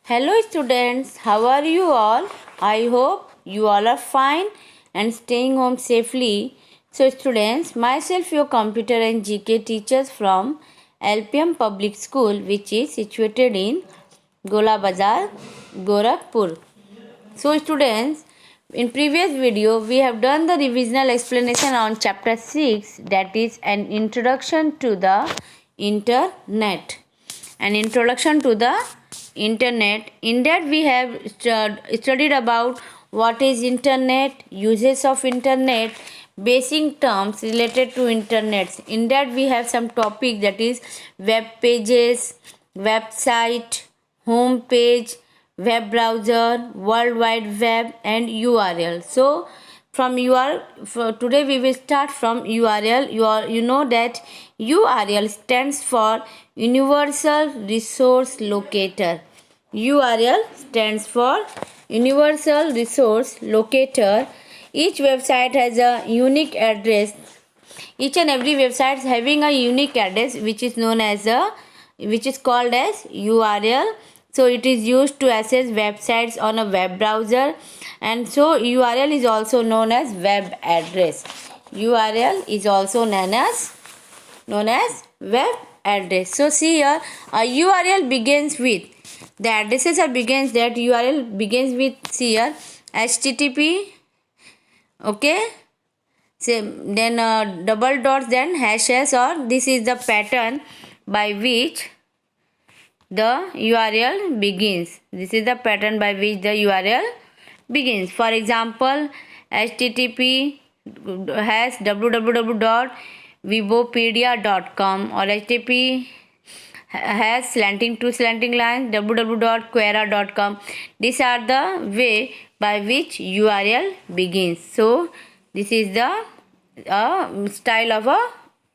Hello students, how are you all? I hope you all are fine and staying home safely. So students, myself your computer and GK teachers from LPM Public School which is situated in Gola Bazar, Gorakhpur. So students, in previous video we have done the revisional explanation on chapter 6, that is an introduction to the internet. An introduction to the internet. In that we have studied about what is internet, uses of internet, basic terms related to internet. In that we have some topic, that is web pages, website, home page, web browser, world wide web and URL. So from today we will start from URL. You know that URL stands for Universal Resource Locator. URL stands for Universal Resource Locator. Each website has a unique address. Each and every website is having a unique address which is called as URL. So it is used to access websites on a web browser, and so URL is also known as web address. URL is also known as web address. So see here, a URL begins with the addresses are begins that URL begins with, see here, HTTP, okay, then double dots, then hashes, or this is the pattern by which the URL begins. This is the pattern by which the URL begins. For example, HTTP has www.wikipedia.com, or HTTP has slanting lines www.quora.com. These are the way by which URL begins. So this is the style of a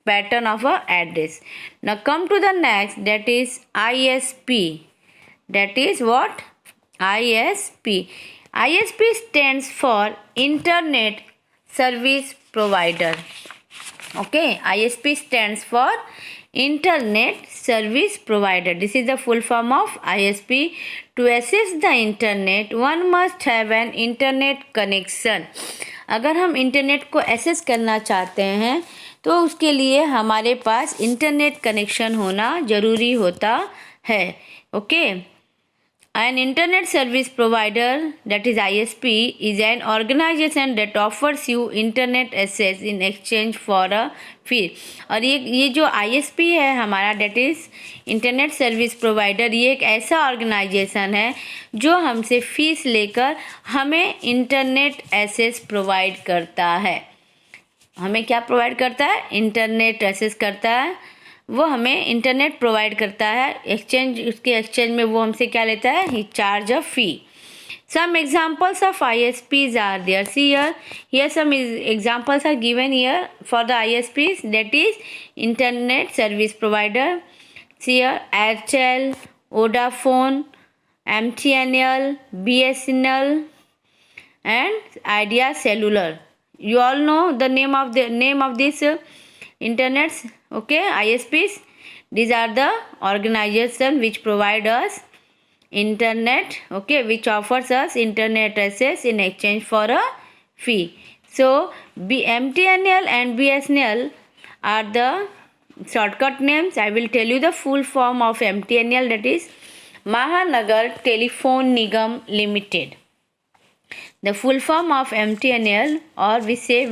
pattern of a address. Now come to the next, that is ISP. That is what? ISP. ISP stands for Internet Service Provider. Okay, ISP stands for Internet Service Provider. This is the full form of ISP. To access the internet, one must have an internet connection. अगर हम internet को access करना चाहते हैं तो उसके लिए हमारे पास इंटरनेट कनेक्शन होना ज़रूरी होता है. Okay, an internet service provider, that is ISP, is an organization that offers you internet access in exchange for a fee. और ये जो ISP है हमारा, that is internet service provider, ये एक ऐसा ऑर्गेनाइजेशन है जो हमसे फीस लेकर हमें इंटरनेट एक्सेस प्रोवाइड करता है. हमें क्या प्रोवाइड करता है? इंटरनेट एक्सेस करता है. वो हमें इंटरनेट प्रोवाइड करता है. उसके एक्सचेंज में वो हमसे क्या लेता है? He charge a fee. Some examples of ISPs are there. See here some examples are given here for the ISPs, that is internet service provider. See here, Airtel, Vodafone, MTNL, BSNL and Idea Cellular. You all know the name of these internets, okay, ISPs. These are the organization which provide us internet, okay, which offers us internet access in exchange for a fee. So MTNL and BSNL are the shortcut names. I will tell you the full form of MTNL, that is Mahanagar Telephone Nigam Limited. The full form of MTNL, or we say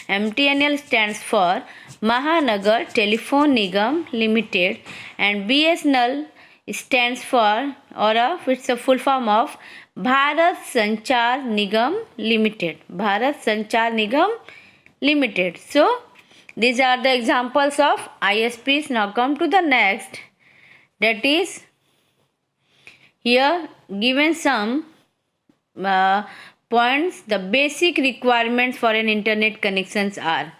MTNL stands for Mahanagar Telephone Nigam Limited, and BSNL stands for, it's a full form of Bharat Sanchar Nigam Limited. Bharat Sanchar Nigam Limited. So these are the examples of ISPs. Now come to the next, that is here given some points. The basic requirements for an internet connections are,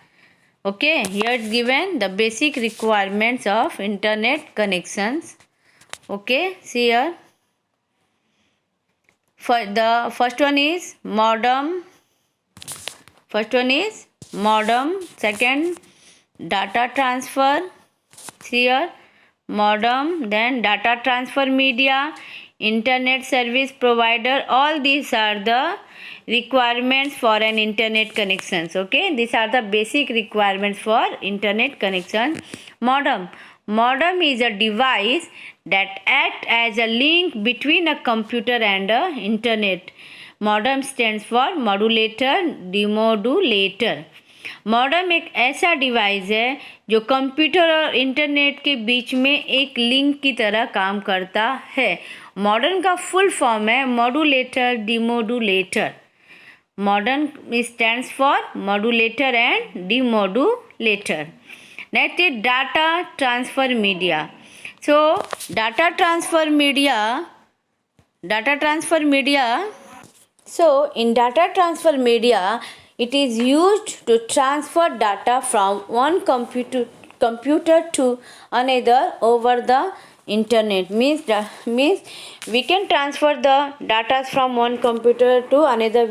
okay, here it's given the basic requirements of internet connections. Okay, see here, for the first one is modem. Second, data transfer. See here, modem, then data transfer media, internet service provider. All these are the requirements for an internet connections. Okay, these are the basic requirements for internet connection. Modem is a device that acts as a link between a computer and a internet. Modem stands for modulator, demodulator. Modem एक ऐसा device है जो computer और internet के बीच में एक link की तरह काम करता है. मॉडर्न का फुल फॉर्म है modulator, demodulator. Modern stands for modulator and demodulator. Next is data transfer media. So data transfer media. So in data transfer media, it is used to transfer data from one computer to another over the internet. Means we can transfer the data from one computer to another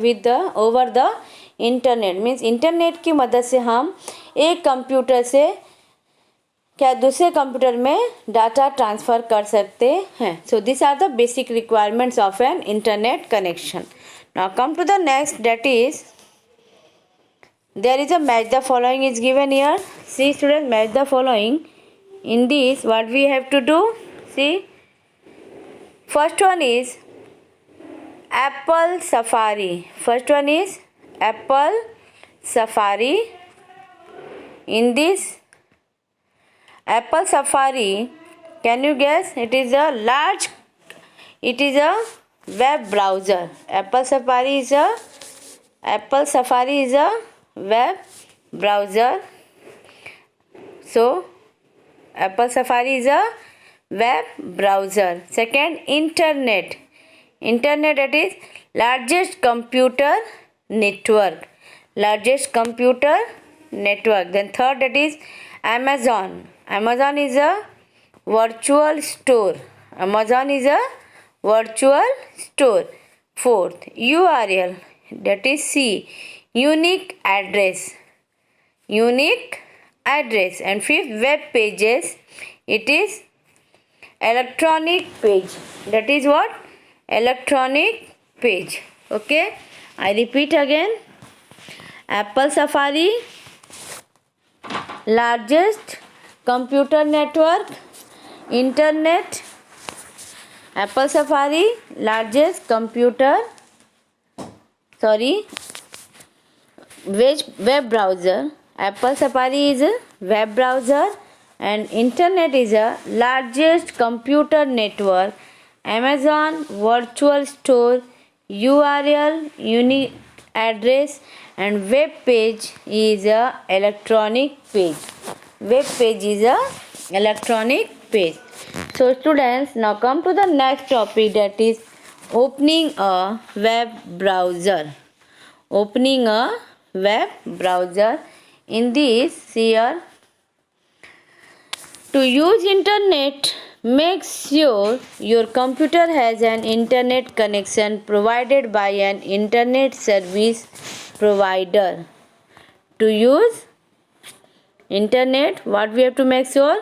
over the internet. Means internet की मदद से हम एक computer से दूसरे computer में data transfer कर सकते हैं. So this are the basic requirements of an internet connection. Now come to the next, that is there is a match the following is given here. See students, match the following. In this what we have to do? See, first one is Apple Safari. First one is Apple Safari. In this Apple Safari, can you guess? It is a web browser. Apple Safari is a web browser. So Apple Safari is a web browser. Second, internet, that is largest computer network. Then third, that is Amazon is a virtual store. Fourth, URL, that is C, unique address. And fifth, web pages, it is electronic page. That is what? Electronic page. Okay, I repeat again. Apple Safari, largest computer network. Internet. Apple Safari, largest web browser. Apple Safari is a web browser and internet is a largest computer network. Amazon virtual store, URL unique address, and web page is a electronic page. So students, now come to the next topic, that is opening a web browser. In this here, to use internet, make sure your computer has an internet connection provided by an internet service provider. To use internet, what we have to make sure?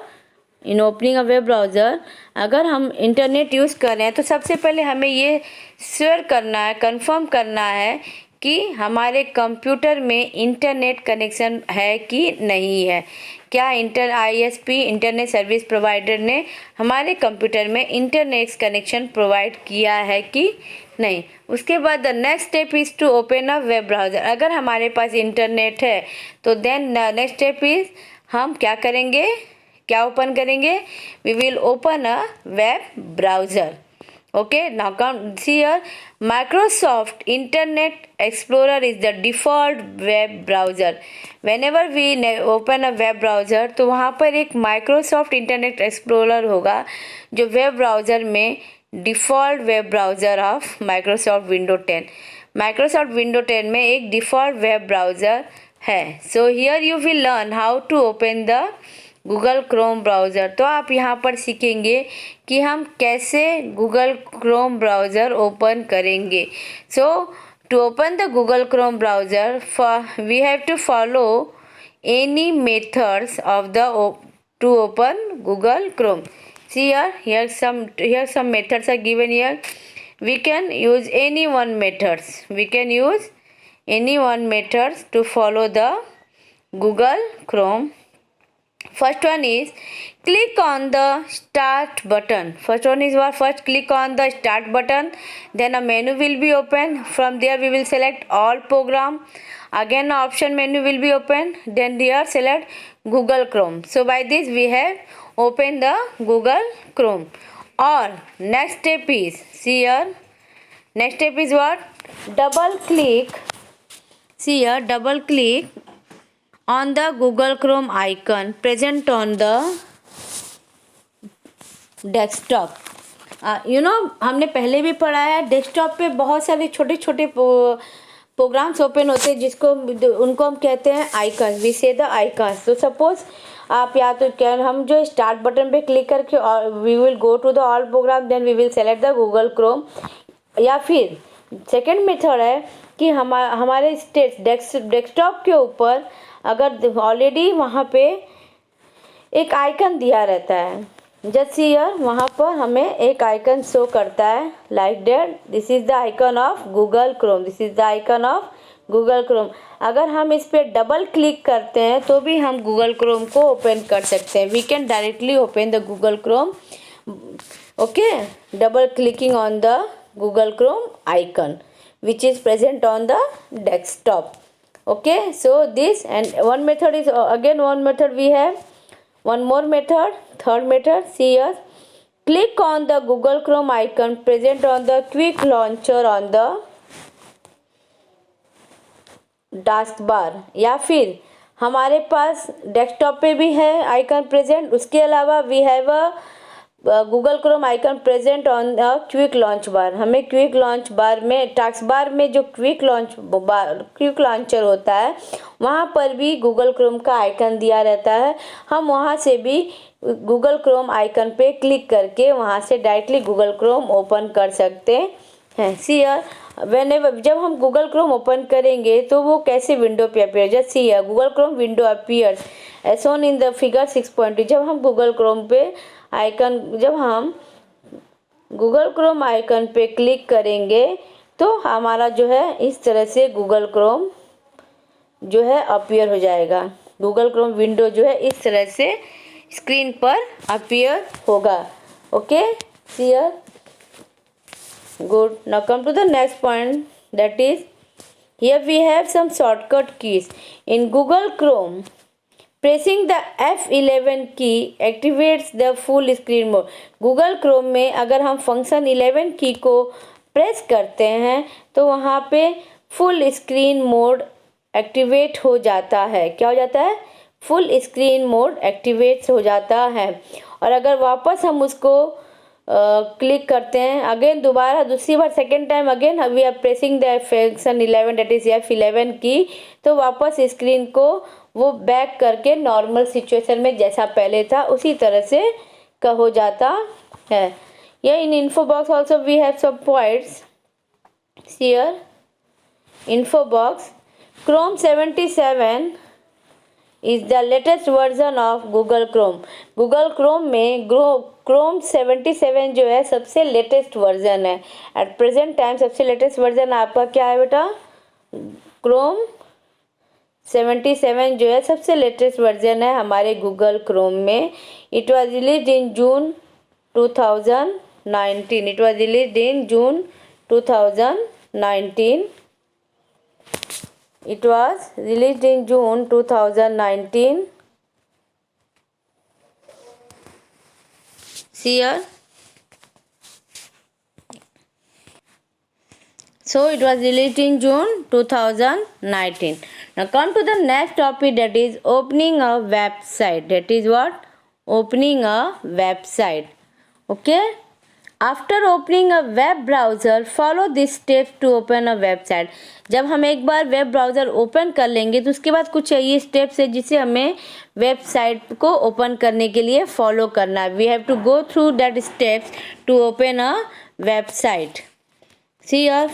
In opening a web browser, अगर हम internet use कर रहे हैं तो सबसे पहले हमें ये श्योर करना है, कंफर्म करना है कि हमारे कंप्यूटर में इंटरनेट कनेक्शन है कि नहीं है. क्या ISP इंटरनेट सर्विस प्रोवाइडर ने हमारे कंप्यूटर में इंटरनेट कनेक्शन प्रोवाइड किया है कि नहीं. उसके बाद the next step is to open a web browser. अगर हमारे पास इंटरनेट है तो देन नेक्स्ट स्टेप इज़ हम क्या ओपन करेंगे? We will open a web browser. Okay, now come see here. Microsoft Internet Explorer is the default web browser. Whenever we open a web browser, तो वहाँ पर एक Microsoft Internet Explorer होगा जो web browser में default web browser of Microsoft Windows 10. Microsoft Windows 10 में एक default web browser है. So here you will learn how to open the Google Chrome browser. तो आप यहाँ पर सीखेंगे कि हम कैसे गूगल क्रोम ब्राउज़र ओपन करेंगे. So to open the Google Chrome browser we have to follow any methods of the two open Google Chrome. See here some methods are given here. We can use any one methods. We can use any one methods to follow the Google Chrome. First one is click on the start button. First one is what? First click on the start button. Then a menu will be open. From there we will select all program. Again option menu will be open. Then here select Google Chrome. So by this we have opened the Google Chrome. Or next step is, see here. Next step is what? Double click. See here, double click on the Google Chrome icon present on the desktop. हमने पहले भी पढ़ा है, desktop पे बहुत सारे छोटे छोटे प्रोग्राम्स ओपन होते हैं जिसको उनको हम कहते हैं icons. We say the icons. तो सपोज आप या तो क्या, हम जो स्टार्ट बटन पे क्लिक करके we will go to the all program, then we will select the Google Chrome. या फिर सेकेंड मेथड है कि हमारे डेस्कटॉप के ऊपर अगर ऑलरेडी वहाँ पे एक आइकन दिया रहता है, जस्ट हियर वहाँ पर हमें एक आइकन शो करता है like that. This is the icon of Google Chrome. This is the icon of Google Chrome. अगर हम इस पर डबल क्लिक करते हैं तो भी हम गूगल क्रोम को ओपन कर सकते हैं. We can directly open the Google Chrome. Okay, double clicking on the Google Chrome icon which is present on the desktop. Okay, so this and one method is again one method we have. One more method, third method, see here. Click on the Google Chrome icon present on the quick launcher on the taskbar. या फिर हमारे पास desktop पे भी है icon present. उसके अलावा we have a Google Chrome icon present on the quick launch bar. हमें quick launch बार में, टास्क बार में जो क्विक लॉन्चर होता है वहाँ पर भी गूगल क्रोम का आइकन दिया रहता है. हम वहाँ से भी गूगल क्रोम आइकन पे क्लिक करके वहाँ से डायरेक्टली गूगल क्रोम ओपन कर सकते हैं. सी हियर, व्हेनेवर जब हम गूगल क्रोम ओपन करेंगे तो वो कैसे विंडो पे appear. Just see here, Google Chrome window appears as shown in the figure 6.2. जब हम गूगल क्रोम पे जब हम गूगल क्रोम आइकन पे क्लिक करेंगे तो हमारा जो है इस तरह से गूगल क्रोम जो है अपीयर हो जाएगा. गूगल क्रोम विंडो जो है इस तरह से स्क्रीन पर अपीयर होगा. Okay, see here, good. Now come to the next point, that is here we have some shortcut keys in Google Chrome. Pressing the F11 key activates the full screen mode. Google Chrome में अगर हम function 11 की को press करते हैं तो वहाँ पे फुल स्क्रीन मोड एक्टिवेट हो जाता है. क्या हो जाता है? फुल स्क्रीन मोड एक्टिवेट हो जाता है. और अगर वापस हम उसको क्लिक करते हैं अगेन, दोबारा दूसरी बार second time again we are pressing the function 11 that is F11 key, तो वापस स्क्रीन को वो बैक करके नॉर्मल सिचुएशन में जैसा पहले था उसी तरह से हो जाता है. या in info box also we have some points. Here info box, Chrome 77 is the latest version of Google Chrome. Google Chrome में क्रोम 77 जो है सबसे लेटेस्ट वर्जन है. एट प्रेजेंट टाइम सबसे लेटेस्ट वर्जन आपका क्या है बेटा? क्रोम 77 जो है सबसे लेटेस्ट वर्जन है हमारे गूगल क्रोम में. It was release in June 2019. It was release in June 2019. It was released in June 2019. See here. So it was released in June 2019. Now come to the next topic, that is opening a website. That is what? Opening a website. Okay. After opening a web browser, follow these steps to open a website. जब हम एक बार web browser open कर लेंगे तो उसके बाद कुछ ये स्टेप्स है जिसे हमें वेबसाइट को ओपन करने के लिए फॉलो करना है. We have to go through that steps to open a website. See here,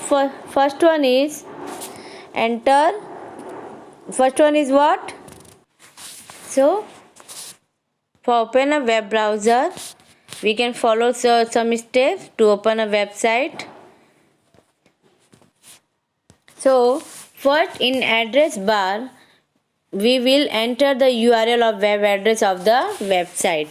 first one is enter. First one is what? So for open a web browser we can follow some steps to open a website. So first, in address bar we will enter the URL of web address of the website.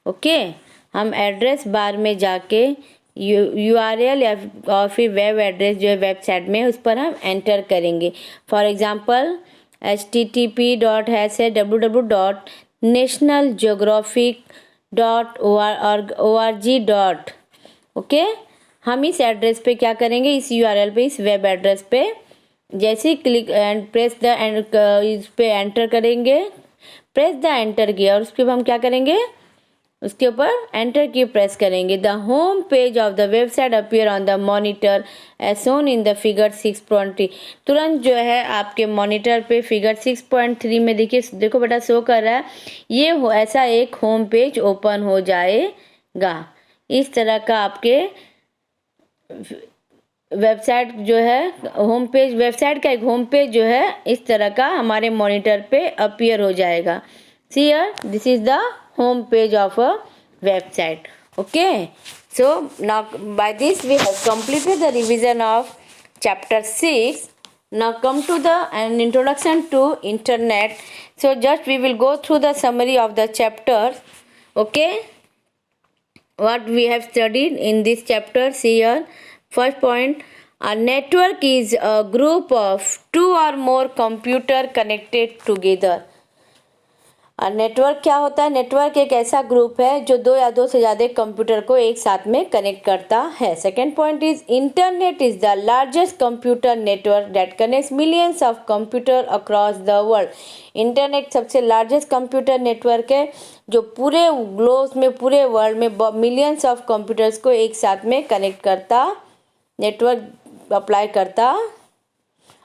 Okay, हम address bar में जाके URL या और फिर web address जो है website में उस पर हम एंटर करेंगे. For example http://www.nationalgeographic.org. ओके, हम इस एड्रेस पे क्या करेंगे, इस URL पे, इस वेब एड्रेस पे जैसे ही क्लिक एंड प्रेस द इस पे एंटर करेंगे, प्रेस द एंटर किया और उसके बाद हम क्या करेंगे, उसके ऊपर एंटर की प्रेस करेंगे. The home page of the website appear on the monitor as shown in the figure 6.3. तुरंत जो है आपके मॉनिटर पे फिगर 6.3 में देखो बेटा शो कर रहा है. ये ऐसा एक होम पेज ओपन हो जाएगा. इस तरह का आपके वेबसाइट जो है होम पेज, वेबसाइट का एक होम पेज जो है इस तरह का हमारे मॉनिटर पे अपीयर हो जाएगा. See here, this is the home page of a website. Okay, so now by this we have completed the revision of chapter 6. Now come to an introduction to internet. So just we will go through the summary of the chapters. Okay, what we have studied in this chapter. See here, first point, a network is a group of two or more computer connected together. Network क्या होता है, network एक ऐसा group है जो दो या दो से ज़्यादा कंप्यूटर को एक साथ में कनेक्ट करता है. Second point is internet is the largest computer network that connects millions of computer across the world. Internet सबसे लार्जेस्ट कंप्यूटर नेटवर्क है जो पूरे ग्लोब में, पूरे वर्ल्ड में मिलियंस ऑफ कंप्यूटर्स को एक साथ में कनेक्ट करता, नेटवर्क अप्लाई करता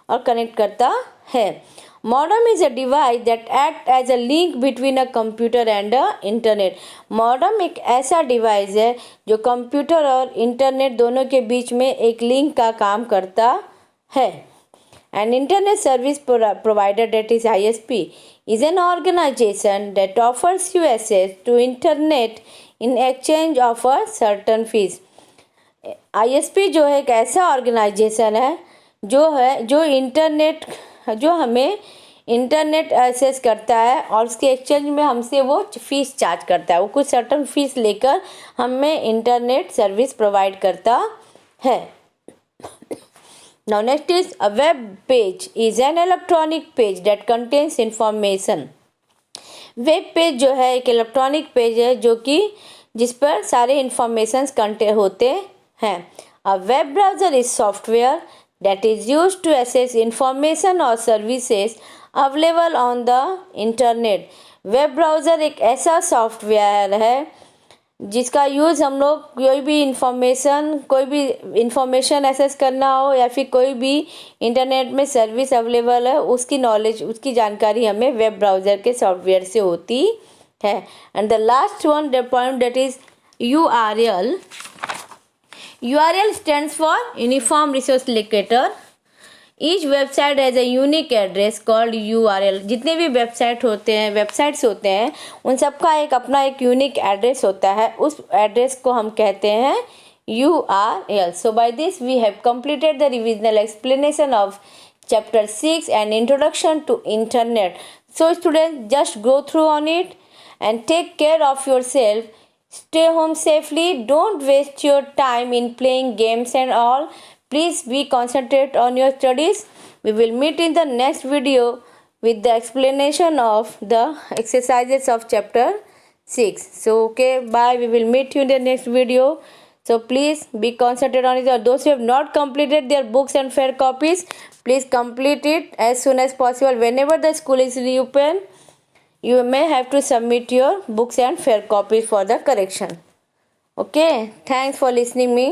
और कनेक्ट करता है. Modem is a device that act as a link between a computer and a internet. Modem एक ऐसा डिवाइस है जो कंप्यूटर और इंटरनेट दोनों के बीच में एक लिंक का काम करता है. An internet service provider, that is ISP, is an organization that offers you access to internet in exchange of a certain fees. ISP जो है एक ऐसा ऑर्गेनाइजेशन है जो इंटरनेट, जो हमें इंटरनेट एक्सेस करता है और उसके एक्सचेंज में हमसे वो फीस चार्ज करता है. वो कुछ सर्टन फीस लेकर हमें इंटरनेट सर्विस प्रोवाइड करता है. Now next is a web page is an electronic page that contains information. Web page जो है एक इलेक्ट्रॉनिक पेज है जो कि जिस पर सारे इंफॉर्मेशंस कंटेन होते हैं. A web browser is software that is used to access information or services available on the internet. Web browser एक ऐसा सॉफ्टवेयर है जिसका यूज़ हम लोग कोई भी इंफॉर्मेशन एक्सेस करना हो या फिर कोई भी इंटरनेट में सर्विस अवेलेबल है उसकी नॉलेज, उसकी जानकारी हमें वेब ब्राउज़र के सॉफ्टवेयर से होती है. And the last one the point that is URL. URL stands for Uniform Resource Locator. Each website has a unique address called URL. जितने भी वेबसाइट्स होते हैं उन सबका एक अपना एक यूनिक एड्रेस होता है. उस एड्रेस को हम कहते हैं URL. So by this we have completed the revisional explanation of chapter 6 and introduction to internet. So students, just go through on it and take care of yourself. Stay home safely. Don't waste your time in playing games and all. Please be concentrate on your studies. We will meet in the next video with the explanation of the exercises of chapter 6. So okay, bye. We will meet you in the next video. So please be concentrated on it. Those who have not completed their books and fair copies, please complete it as soon as possible. Whenever the school is reopened, you may have to submit your books and fair copies for the correction. Okay, thanks for listening me.